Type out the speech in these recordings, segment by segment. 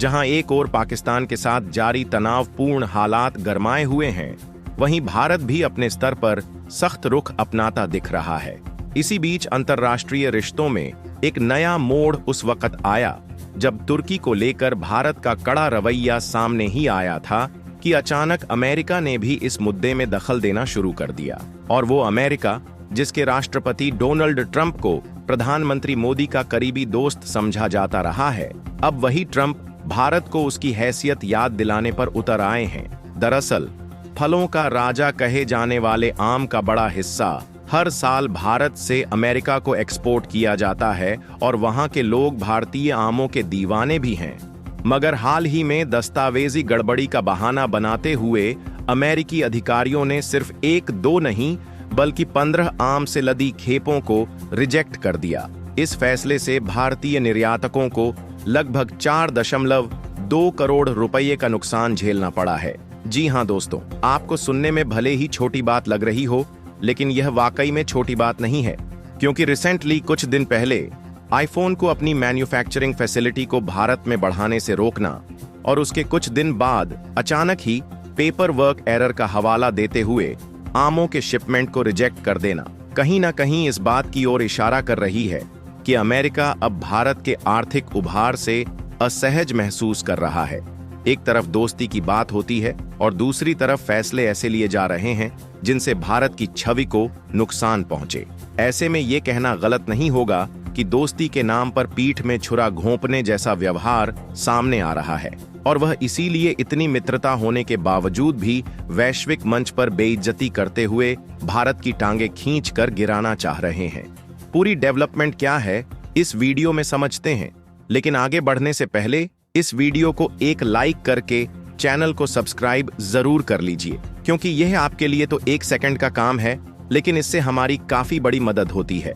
जहां एक ओर पाकिस्तान के साथ जारी तनावपूर्ण हालात गरमाए हुए हैं, वहीं भारत भी अपने स्तर पर सख्त रुख अपनाता दिख रहा है। इसी बीच अंतर्राष्ट्रीय रिश्तों में एक नया मोड़ उस वक्त आया जब तुर्की को लेकर भारत का कड़ा रवैया सामने ही आया था कि अचानक अमेरिका ने भी इस मुद्दे में दखल देना शुरू कर दिया। और वो अमेरिका, जिसके राष्ट्रपति डोनाल्ड ट्रंप को प्रधानमंत्री मोदी का करीबी दोस्त समझा जाता रहा है, अब वही ट्रंप भारत को उसकी हैसियत याद दिलाने पर उतर आए हैं। दरअसल फलों का राजा कहे जाने वाले आम का बड़ा हिस्सा हर साल भारत से अमेरिका को एक्सपोर्ट किया जाता है और वहां के लोग भारतीय आमों के दीवाने भी हैं। मगर हाल ही में दस्तावेजी गड़बड़ी का बहाना बनाते हुए अमेरिकी अधिकारियों ने सिर्फ 1-2 नहीं बल्कि 15 आम से लदी खेपों को रिजेक्ट कर दिया। इस फैसले से भारतीय निर्यातकों को लगभग 4.2 करोड़ रुपये का नुकसान झेलना पड़ा है। जी हां दोस्तों, आपको सुनने में भले ही छोटी बात लग रही हो, लेकिन यह वाकई में छोटी बात नहीं है, क्योंकि रिसेंटली कुछ दिन पहले आईफोन को अपनी मैन्युफैक्चरिंग फैसिलिटी को भारत में बढ़ाने से रोकना और उसके कुछ दिन बाद अचानक ही पेपर वर्क एरर का हवाला देते हुए आमों के शिपमेंट को रिजेक्ट कर देना कहीं ना कहीं इस बात की ओर इशारा कर रही है कि अमेरिका अब भारत के आर्थिक उभार से असहज महसूस कर रहा है। एक तरफ दोस्ती की बात होती है और दूसरी तरफ फैसले ऐसे लिए जा रहे हैं जिनसे भारत की छवि को नुकसान पहुंचे। ऐसे में ये कहना गलत नहीं होगा कि दोस्ती के नाम पर पीठ में छुरा घोंपने जैसा व्यवहार सामने आ रहा है, और वह इसीलिए इतनी मित्रता होने के बावजूद भी वैश्विक मंच पर बेइज्जती करते हुए भारत की टांगे खींचकर गिराना चाह रहे हैं। पूरी डेवलपमेंट क्या है इस वीडियो में समझते हैं, लेकिन आगे बढ़ने से पहले इस वीडियो को एक लाइक करके चैनल को सब्सक्राइब जरूर कर लीजिए, क्योंकि यह आपके लिए तो 1 सेकंड का काम है, लेकिन इससे हमारी काफी बड़ी मदद होती है।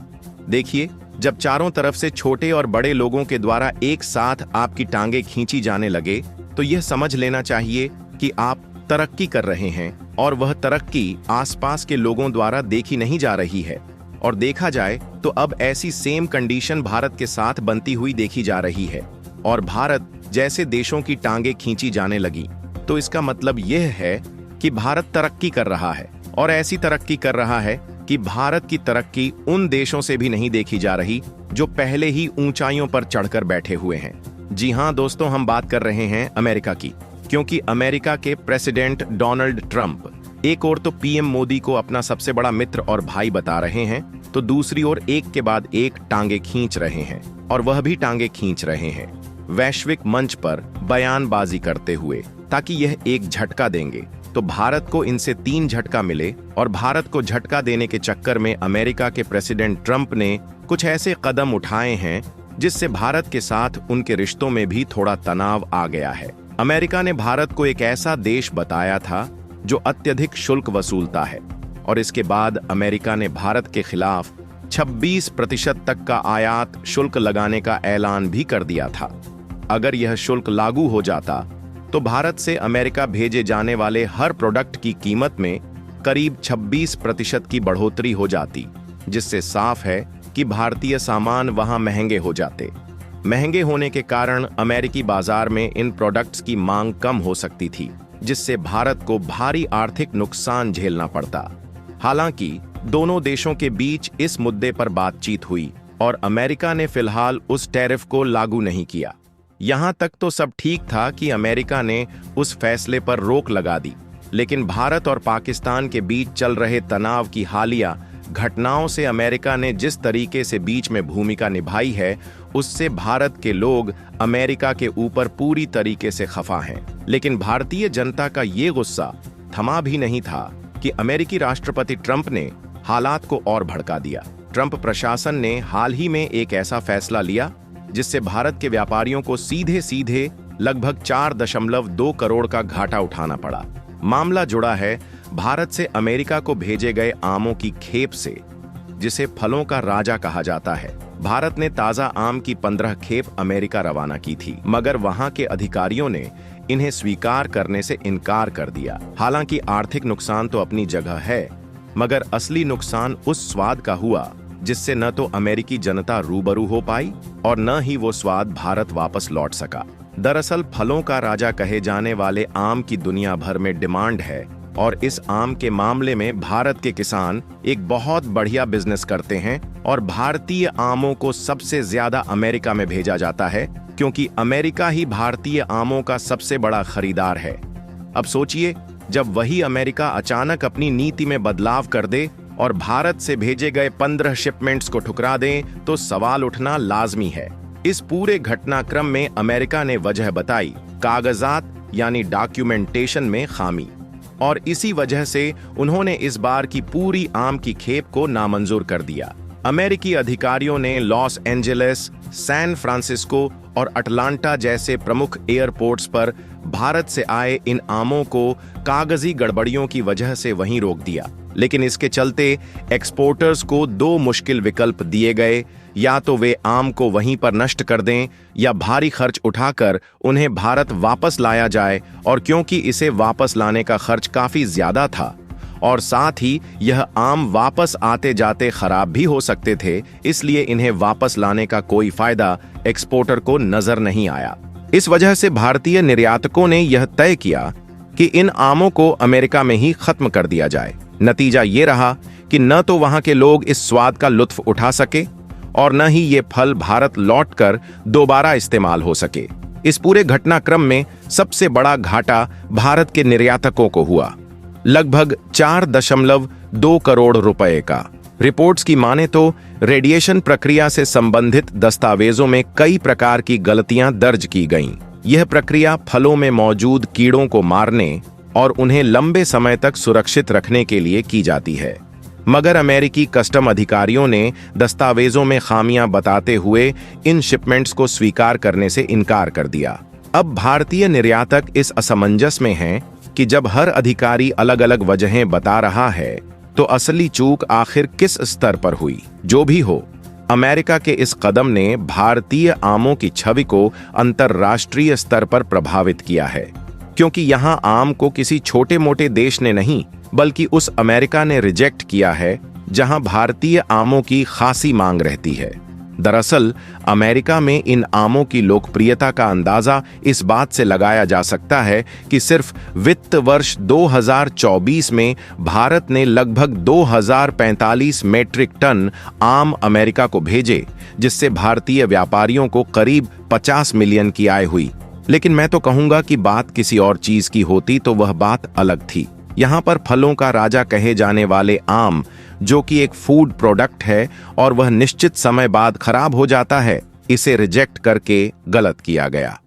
देखिए, जब चारों तरफ से छोटे और बड़े लोगों के द्वारा एक साथ आपकी टांगे खींची जाने लगे, तो यह समझ लेना चाहिए कि आप तरक्की कर रहे हैं और वह तरक्की आसपास के लोगों द्वारा देखी नहीं जा रही है। और देखा जाए तो अब ऐसी सेम कंडीशन भारत के साथ बनती हुई देखी जा रही है, और भारत जैसे देशों की टांगे खींची जाने लगी तो इसका मतलब यह है कि भारत तरक्की कर रहा है, और ऐसी तरक्की कर रहा है कि भारत की तरक्की उन देशों से भी नहीं देखी जा रही जो पहले ही ऊंचाइयों पर चढ़कर बैठे हुए हैं। जी हां दोस्तों, हम बात कर रहे हैं अमेरिका की, क्योंकि अमेरिका के प्रेसिडेंट डोनाल्ड ट्रंप एक ओर तो पीएम मोदी को अपना सबसे बड़ा मित्र और भाई बता रहे हैं, तो दूसरी ओर एक के बाद एक टांगे खींच रहे हैं, और वह भी टांगे खींच रहे हैं वैश्विक मंच पर बयानबाजी करते हुए, ताकि यह एक झटका देंगे तो भारत को इनसे 3 झटका मिले। और भारत को झटका देने के चक्कर में अमेरिका के प्रेसिडेंट ट्रंप ने कुछ ऐसे कदम उठाए हैं जिससे भारत के साथ उनके रिश्तों में भी थोड़ा तनाव आ गया है। अमेरिका ने भारत को एक ऐसा देश बताया था जो अत्यधिक शुल्क वसूलता है, और इसके बाद अमेरिका ने भारत के खिलाफ 26% तक का आयात शुल्क लगाने का ऐलान भी कर दिया था। अगर यह शुल्क लागू हो जाता तो भारत से अमेरिका भेजे जाने वाले हर प्रोडक्ट की कीमत में करीब 26% की बढ़ोतरी हो जाती, जिससे साफ है कि भारतीय सामान वहां महंगे हो जाते। महंगे होने के कारण अमेरिकी बाजार में इन प्रोडक्ट्स की मांग कम हो सकती थी, जिससे भारत को भारी आर्थिक नुकसान झेलना पड़ता। हालांकि दोनों देशों के बीच इस मुद्दे पर बातचीत हुई और अमेरिका ने फिलहाल उस टैरिफ को लागू नहीं किया। यहां तक तो सब ठीक था कि अमेरिका ने उस फैसले पर रोक लगा दी, लेकिन भारत और पाकिस्तान के बीच चल रहे तनाव की हालिया घटनाओं से अमेरिका ने जिस तरीके से बीच में भूमिका निभाई है, उससे भारत के लोग अमेरिका के ऊपर पूरी तरीके से खफा हैं। लेकिन भारतीय जनता का ये गुस्सा थमा भी नहीं था कि अमेरिकी राष्ट्रपति ट्रंप ने हालात को और भड़का दिया। ट्रंप प्रशासन ने हाल ही में एक ऐसा फैसला लिया जिससे भारत के व्यापारियों को सीधे सीधे लगभग 4.2 करोड़ का घाटा उठाना पड़ा। मामला जुड़ा है भारत से अमेरिका को भेजे गए आमों की खेप से, जिसे फलों का राजा कहा जाता है। भारत ने ताजा आम की 15 खेप अमेरिका रवाना की थी, मगर वहां के अधिकारियों ने इन्हें स्वीकार करने से इनकार कर दिया। हालांकि आर्थिक नुकसान तो अपनी जगह है, मगर असली नुकसान उस स्वाद का हुआ जिससे न तो अमेरिकी जनता रूबरू हो पाई और न ही वो स्वाद भारत वापस लौट सका। दरअसल फलों का राजा कहे जाने वाले आम की दुनिया भर में डिमांड है और इस आम के मामले में भारत के किसान एक बहुत बढ़िया बिजनेस करते हैं और भारतीय आमों को सबसे ज्यादा अमेरिका में भेजा जाता है क्योंकि अमेरिका ही भारतीय आमों का सबसे बड़ा खरीदार है। अब सोचिए, जब वही अमेरिका अचानक अपनी नीति में बदलाव कर दे और भारत से भेजे गए 15 शिपमेंट्स को ठुकरा दें तो सवाल उठना लाजमी है। इस पूरे घटनाक्रम में अमेरिका ने वजह बताई कागजात यानी डॉक्यूमेंटेशन में खामी, और इसी वजह से उन्होंने इस बार की पूरी आम की खेप को नामंजूर कर दिया। अमेरिकी अधिकारियों ने लॉस एंजेलिस, सैन फ्रांसिस्को और अटलांटा जैसे प्रमुख एयरपोर्ट्स पर भारत से आए इन आमों को कागजी गड़बड़ियों की वजह से वहीं रोक दिया। लेकिन इसके चलते एक्सपोर्टर्स को दो मुश्किल विकल्प दिए गए, या तो वे आम को वहीं पर नष्ट कर दें या भारी खर्च उठाकर उन्हें भारत वापस लाया जाए, और क्योंकि इसे वापस लाने का खर्च काफी ज्यादा था और साथ ही यह आम वापस आते जाते खराब भी हो सकते थे, इसलिए इन्हें वापस लाने का कोई फायदा एक्सपोर्टर को नजर नहीं आया। इस वजह से भारतीय निर्यातकों ने यह तय किया कि इन आमों को अमेरिका में ही खत्म कर दिया जाए। नतीजा ये रहा कि न तो वहां के लोग इस स्वाद का लुत्फ उठा सके और न ही ये फल भारत लौटकर दोबारा इस्तेमाल हो सके। इस पूरे घटनाक्रम में सबसे बड़ा घाटा भारत के निर्यातकों को हुआ, लगभग 4.2 करोड़ रुपए का। रिपोर्ट्स की माने तो रेडिएशन प्रक्रिया से संबंधित दस्तावेजों में कई प्रकार की गलतियां दर्ज की गईं। यह प्रक्रिया फलों में मौजूद कीड़ों को मारने और उन्हें लंबे समय तक सुरक्षित रखने के लिए की जाती है, मगर अमेरिकी कस्टम अधिकारियों ने दस्तावेजों में खामियां बताते हुए इन शिपमेंट्स को स्वीकार करने से इनकार कर दिया। अब भारतीय निर्यातक इस असमंजस में हैं कि जब हर अधिकारी अलग अलग वजहें बता रहा है तो असली चूक आखिर किस स्तर पर हुई। जो भी हो, अमेरिका के इस कदम ने भारतीय आमों की छवि को अंतर्राष्ट्रीय स्तर पर प्रभावित किया है, क्योंकि यहां आम को किसी छोटे मोटे देश ने नहीं बल्कि उस अमेरिका ने रिजेक्ट किया है जहां भारतीय आमों की खासी मांग रहती है। दरअसल अमेरिका में इन आमों की लोकप्रियता का अंदाजा इस बात से लगाया जा सकता है कि सिर्फ वित्त वर्ष 2024 में भारत ने लगभग 2045 मीट्रिक टन आम अमेरिका को भेजे, जिससे भारतीय व्यापारियों को करीब 50 मिलियन की आय हुई। लेकिन मैं तो कहूंगा कि बात किसी और चीज की होती तो वह बात अलग थी। यहाँ पर फलों का राजा कहे जाने वाले आम, जो कि एक फूड प्रोडक्ट है और वह निश्चित समय बाद खराब हो जाता है, इसे रिजेक्ट करके गलत किया गया।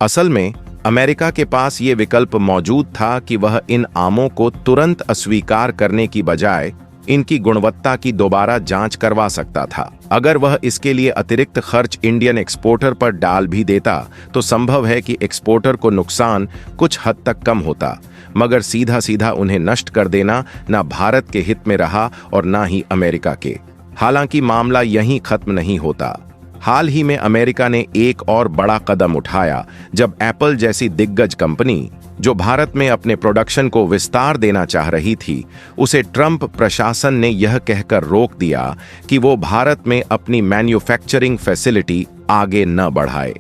असल में अमेरिका के पास ये विकल्प मौजूद था कि वह इन आमों को तुरंत अस्वीकार करने की बजाय इनकी गुणवत्ता की दोबारा जांच करवा सकता था। अगर वह इसके लिए अतिरिक्त खर्च इंडियन एक्सपोर्टर पर डाल भी देता तो संभव है कि एक्सपोर्टर को नुकसान कुछ हद तक कम होता, मगर सीधा सीधा उन्हें नष्ट कर देना ना भारत के हित में रहा और ना ही अमेरिका के। हालांकि मामला यहीं खत्म नहीं होता। हाल ही में अमेरिका ने एक और बड़ा कदम उठाया जब एप्पल जैसी दिग्गज कंपनी, जो भारत में अपने प्रोडक्शन को विस्तार देना चाह रही थी, उसे ट्रंप प्रशासन ने यह कहकर रोक दिया कि वो भारत में अपनी मैन्युफैक्चरिंग फैसिलिटी आगे न बढ़ाए।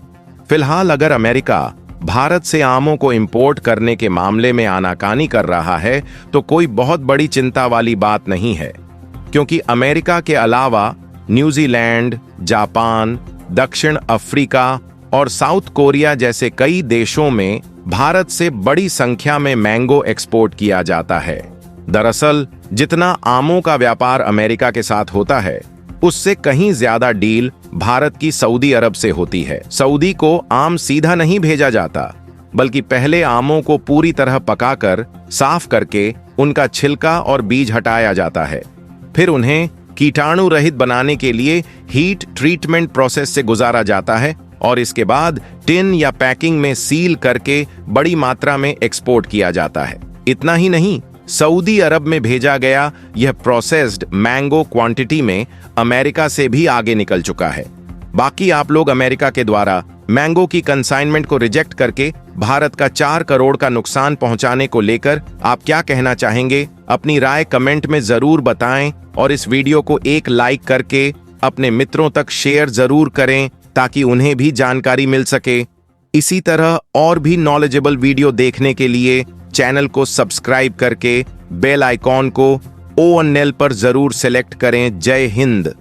फिलहाल अगर अमेरिका भारत से आमों को इंपोर्ट करने के मामले में आनाकानी कर रहा है तो कोई बहुत बड़ी चिंता वाली बात नहीं है, क्योंकि अमेरिका के अलावा न्यूजीलैंड, जापान, दक्षिण अफ्रीका और साउथ कोरिया जैसे कई देशों में भारत से बड़ी संख्या में मैंगो एक्सपोर्ट किया जाता है। दरअसल जितना आमों का व्यापार अमेरिका के साथ होता है, उससे कहीं ज्यादा डील भारत की सऊदी अरब से होती है। सऊदी को आम सीधा नहीं भेजा जाता, बल्कि पहले आमों को पूरी तरह पकाकर साफ करके उनका छिलका और बीज हटाया जाता है। फिर उन्हें कीटाणु रहित बनाने के लिए हीट ट्रीटमेंट प्रोसेस से गुजारा जाता है और इसके बाद टिन या पैकिंग में सील करके बड़ी मात्रा में एक्सपोर्ट किया जाता है। इतना ही नहीं, सऊदी अरब में भेजा गया यह प्रोसेस्ड मैंगो क्वांटिटी में अमेरिका से भी आगे निकल चुका है। बाकी आप लोग अमेरिका के द्वारा मैंगो की कंसाइनमेंट को रिजेक्ट करके भारत का 4 करोड़ का नुकसान पहुंचाने को लेकर आप क्या कहना चाहेंगे? अपनी राय कमेंट में जरूर बताएं और इस वीडियो को एक लाइक करके अपने मित्रों तक शेयर जरूर करें ताकि उन्हें भी जानकारी मिल सके। इसी तरह और भी नॉलेजेबल वीडियो देखने के लिए चैनल को सब्सक्राइब करके बेल आइकॉन को ONL पर जरूर सेलेक्ट करें। जय हिंद।